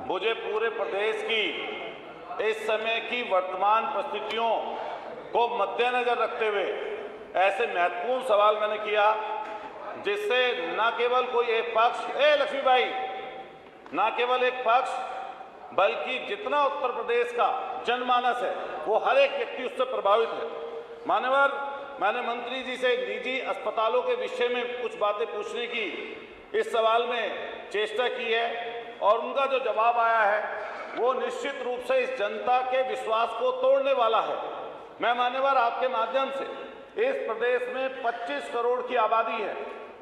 मुझे पूरे प्रदेश की इस समय की वर्तमान परिस्थितियों को मद्देनजर रखते हुए ऐसे महत्वपूर्ण सवाल मैंने किया जिससे न केवल कोई एक पक्ष लक्ष्मीबाई न केवल एक पक्ष बल्कि जितना उत्तर प्रदेश का जनमानस है वो हर एक व्यक्ति उससे प्रभावित है। मान्यवर, मैंने मंत्री जी से निजी अस्पतालों के विषय में कुछ बातें पूछने की इस सवाल में चेष्टा की है और उनका जो जवाब आया है वो निश्चित रूप से इस जनता के विश्वास को तोड़ने वाला है। मैं मान्यवर आपके माध्यम से इस प्रदेश में 25 करोड़ की आबादी है,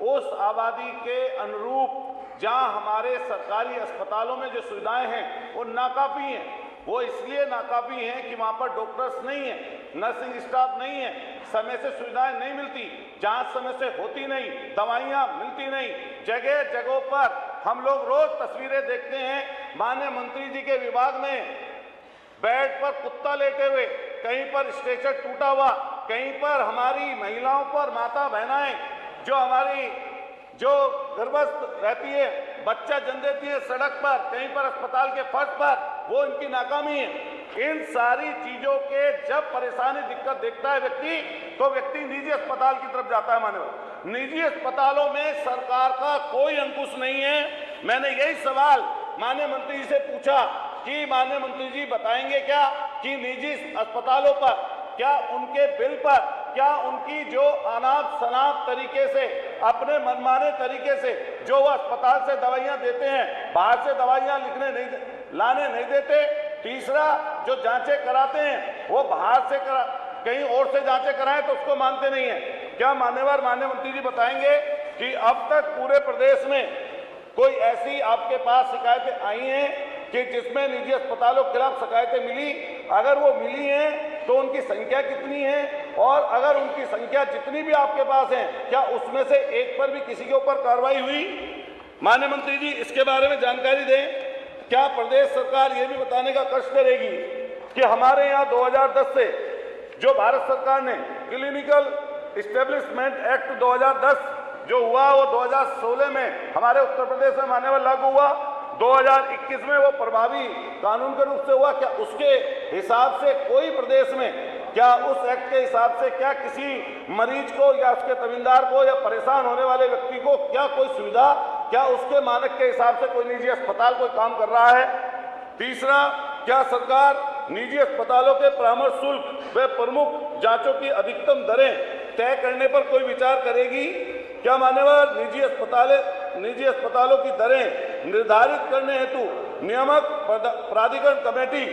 उस आबादी के अनुरूप जहां हमारे सरकारी अस्पतालों में जो सुविधाएं हैं वो नाकाफी हैं। वो इसलिए नाकाफी हैं कि वहां पर डॉक्टर्स नहीं है, नर्सिंग स्टाफ नहीं है, समय से सुविधाएं नहीं मिलती, जांच समय से होती नहीं, दवाइयां मिलती नहीं। जगह जगहों पर हम लोग रोज तस्वीरें देखते हैं, माननीय मंत्री जी के विभाग में बेड पर कुत्ता लेटे हुए, कहीं पर स्ट्रेचर टूटा हुआ, कहीं पर हमारी महिलाओं पर माता बहनाएं जो गर्भस्थ रहती है, बच्चा जन्म देती है सड़क पर, कहीं पर अस्पताल के फर्श पर, वो इनकी नाकामी है। इन सारी चीजों के जब परेशानी दिक्कत देखता है व्यक्ति निजी अस्पताल की तरफ जाता है। मान्यवर, निजी अस्पतालों में सरकार का कोई अंकुश नहीं है। मैंने यही सवाल माननीय मंत्री जी से पूछा कि माननीय मंत्री जी बताएंगे क्या कि निजी अस्पतालों पर क्या उनके बिल पर क्या उनकी जो अनाप शनाप तरीके से अपने मनमाने तरीके से जो वो अस्पताल से दवाइयां देते हैं, बाहर से दवाइयां लाने नहीं देते। तीसरा, जो जांचें कराते हैं वो बाहर से कहीं और से जांचें कराएं तो उसको मानते नहीं है। क्या मान्यवर माननीय मंत्री जी बताएंगे कि अब तक पूरे प्रदेश में कोई ऐसी आपके पास शिकायतें आई हैं कि जिसमें निजी अस्पतालों के खिलाफ शिकायतें मिली? अगर वो मिली हैं तो उनकी संख्या कितनी है, और अगर उनकी संख्या जितनी भी आपके पास है क्या उसमें से एक पर भी किसी के ऊपर कार्रवाई हुई? माननीय मंत्री जी इसके बारे में जानकारी दें। क्या प्रदेश सरकार ये भी बताने का कष्ट करेगी कि हमारे यहाँ 2010 से जो भारत सरकार ने क्लिनिकल इस्टेब्लिशमेंट एक्ट 2010 जो हुआ वो 2016 में हमारे उत्तर प्रदेश में मान्यवर लागू हुआ, 2021 में वो प्रभावी कानून के रूप से हुआ। क्या उसके हिसाब से कोई प्रदेश में क्या उस एक्ट के हिसाब से क्या किसी मरीज को या उसके तबींदार को या परेशान होने वाले व्यक्ति को क्या कोई सुविधा, क्या उसके मानक के हिसाब से कोई निजी अस्पताल कोई काम कर रहा है? तीसरा, क्या सरकार निजी अस्पतालों के परामर्श शुल्क व प्रमुख जांचों की अधिकतम दरें तय करने पर कोई विचार करेगी? क्या मान्यवर निजी अस्पतालों की दरें निर्धारित करने हेतु नियामक प्राधिकरण कमेटी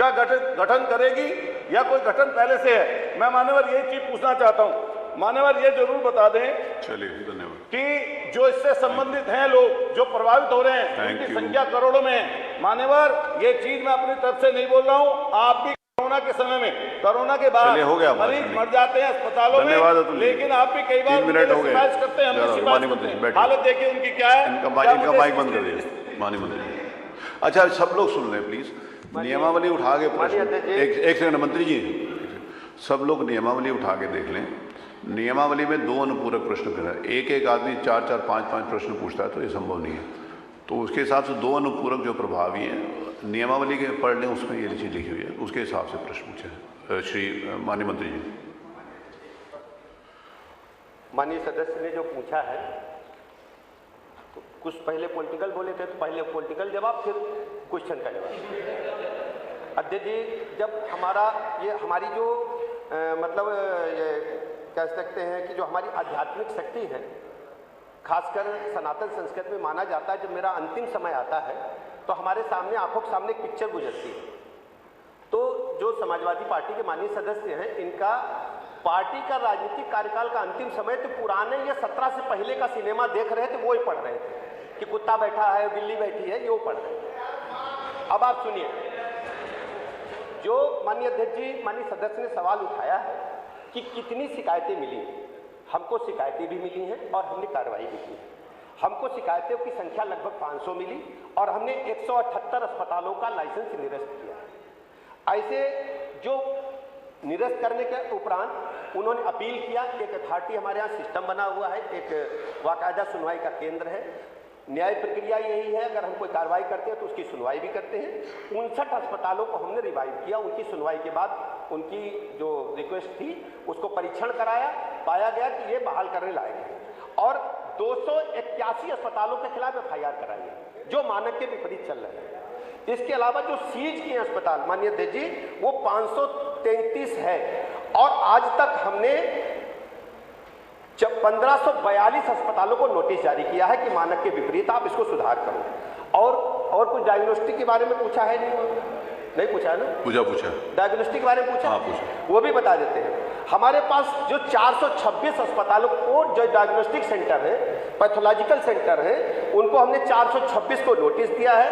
का गठन करेगी या कोई गठन पहले से है? मैं मान्यवर ये चीज पूछना चाहता हूँ। मान्यवर ये जरूर बता दें, चलिए धन्यवाद, कि जो इससे संबंधित हैं लोग जो प्रभावित हो रहे हैं उनकी संख्या करोड़ों में है। मान्यवर ये चीज मैं अपनी तरफ से नहीं बोल रहा हूँ, आप भी कोरोना के समय में, कोरोना के बाद मरीज मर जाते हैं अस्पतालों में, लेकिन आप भी कई बार शिकायत करते हैं, हमने शिकायत करते हैं। हालत देखिए उनकी क्या है। इनका माइक बंद कर दीजिए माननीय मंत्री। अच्छा, सब लोग सुन लें प्लीज। नियमावली उठा के एक सेकंड मंत्री जी, सब लोग नियमावली उठा के देख लें। नियमावली में 2 अनुपूरक प्रश्न कर रहा है, एक आदमी 4-4, 5-5 प्रश्न पूछता है तो ये संभव नहीं है। तो उसके हिसाब से 2 अनुपूरक जो प्रभावी हैं नियमावली के पढ़ लें, उसमें ये चीज़ लिखी हुई है, उसके हिसाब से प्रश्न पूछे। श्री माननीय मंत्री जी। माननीय सदस्य ने जो पूछा है, तो कुछ पहले पॉलिटिकल बोले थे, तो पहले पॉलिटिकल जवाब फिर क्वेश्चन का जवाब। अध्यक्ष जी, जब हमारी जो मतलब ये कह सकते हैं कि जो हमारी आध्यात्मिक शक्ति है, खासकर सनातन संस्कृति में माना जाता है, जब मेरा अंतिम समय आता है तो हमारे सामने आंखों के सामने एक पिक्चर गुजरती है। तो जो समाजवादी पार्टी के माननीय सदस्य हैं, इनका पार्टी का राजनीतिक कार्यकाल का अंतिम समय तो पुराने ये 17 से पहले का सिनेमा देख रहे थे, वो ही पढ़ रहे थे कि कुत्ता बैठा है, बिल्ली बैठी है, ये वो पढ़ रहे थे। अब आप सुनिए, जो माननीय अध्यक्ष जी, माननीय सदस्य ने सवाल उठाया है कि कितनी शिकायतें मिली। हमको शिकायतें भी मिली हैं और हमने कार्रवाई भी की है। हमको शिकायतों की संख्या लगभग 500 मिली और हमने 178 अस्पतालों का लाइसेंस निरस्त किया। ऐसे जो निरस्त करने के उपरांत उन्होंने अपील किया। एक अथॉरिटी हमारे यहाँ सिस्टम बना हुआ है, एक बाकायदा सुनवाई का केंद्र है। न्याय प्रक्रिया यही है, अगर हम कोई कार्रवाई करते हैं तो उसकी सुनवाई भी करते हैं। 59 अस्पतालों को हमने रिवाइव किया, उनकी सुनवाई के बाद उनकी जो रिक्वेस्ट थी उसको परीक्षण कराया, पाया गया कि ये बहाल करने लायक है और 281 अस्पतालों के खिलाफ FIR कराई है जो मानक के विपरीत चल रहे हैं। इसके अलावा जो सीज किए अस्पताल माननीय अध्यक्ष जी वो 533 है और आज तक हमने 1542 अस्पतालों को नोटिस जारी किया है कि मानक के विपरीत आप इसको सुधार करो। और कुछ डायग्नोस्टिक के बारे में पूछा है नहीं पूछा है ना? पूछा डायग्नोस्टिक के बारे में पूछा? हाँ, पूछा। वो भी बता देते हैं। हमारे पास जो 426 अस्पतालों को जो डायग्नोस्टिक सेंटर है, पैथोलॉजिकल सेंटर है, उनको हमने 426 को नोटिस दिया है,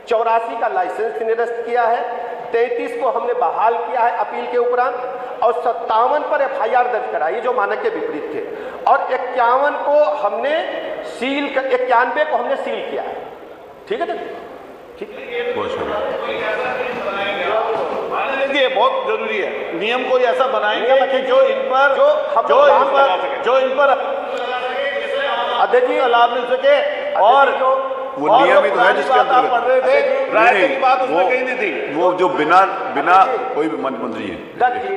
84 का लाइसेंस निरस्त किया है, 33 को हमने बहाल किया है अपील के उपरांत और 57 पर FIR दर्ज कराई जो मानक के विपरीत थे और 51 को हमने सील 91 को हमने सील किया है। ठीक है ना? ठीक ये बहुत जरूरी है, नियम कोई ऐसा बनाएंगे कि जो इन पर अध्यक्ष जी लाभ मिल सके और वो नियम ही तो है जिसके अंतर्गत पढ़ रहे थे, रायते की बात उसमें कहीं नहीं थी। वो जो बिना कोई भी मंत्री है,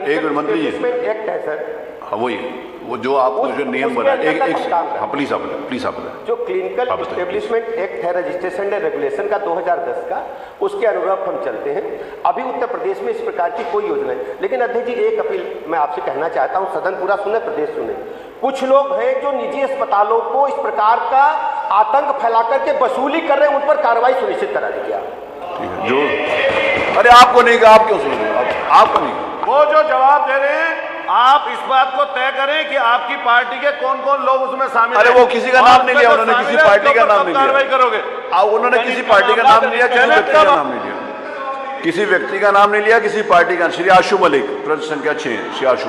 एक मिनट मंत्री जी, एक्ट है सर, हाँ वही वो जो आपको जो नियम बना एक हाँ प्लीज आप बताएं। जो क्लिनिकल एस्टेब्लिशमेंट एक्ट है रजिस्ट्रेशन एंड रेगुलेशन का 2010 का, उसके अनुरूप हम चलते हैं। अभी उत्तर प्रदेश में इस प्रकार की कोई योजना है। लेकिन अध्यक्ष जी एक अपील मैं आपसे कहना चाहता हूं, सदन पूरा सुने, प्रदेश सुने। कुछ लोग हैं जो निजी अस्पतालों को इस प्रकार का आतंक फैला करके वसूली कर रहे हैं, उन पर कार्रवाई सुनिश्चित करा दी गया। जो अरे आपको नहीं कहा, आप क्यों सुन रहे हो? आपको नहीं, वो जो जवाब दे रहे हैं आप इस बात को तय करें कि आपकी पार्टी के कौन कौन लोग उसमें शामिल हैं। अरे वो किसी का नाम नहीं लिया उन्होंने, किसी पार्टी का नाम नहीं लिया। कार्रवाई करोगे? उन्होंने किसी पार्टी का नाम नहीं लिया, किसी व्यक्ति का नाम नहीं लिया, किसी व्यक्ति का नाम नहीं लिया, किसी पार्टी का। श्री आशु मलिक, प्रश्न संख्या 6, श्री आशु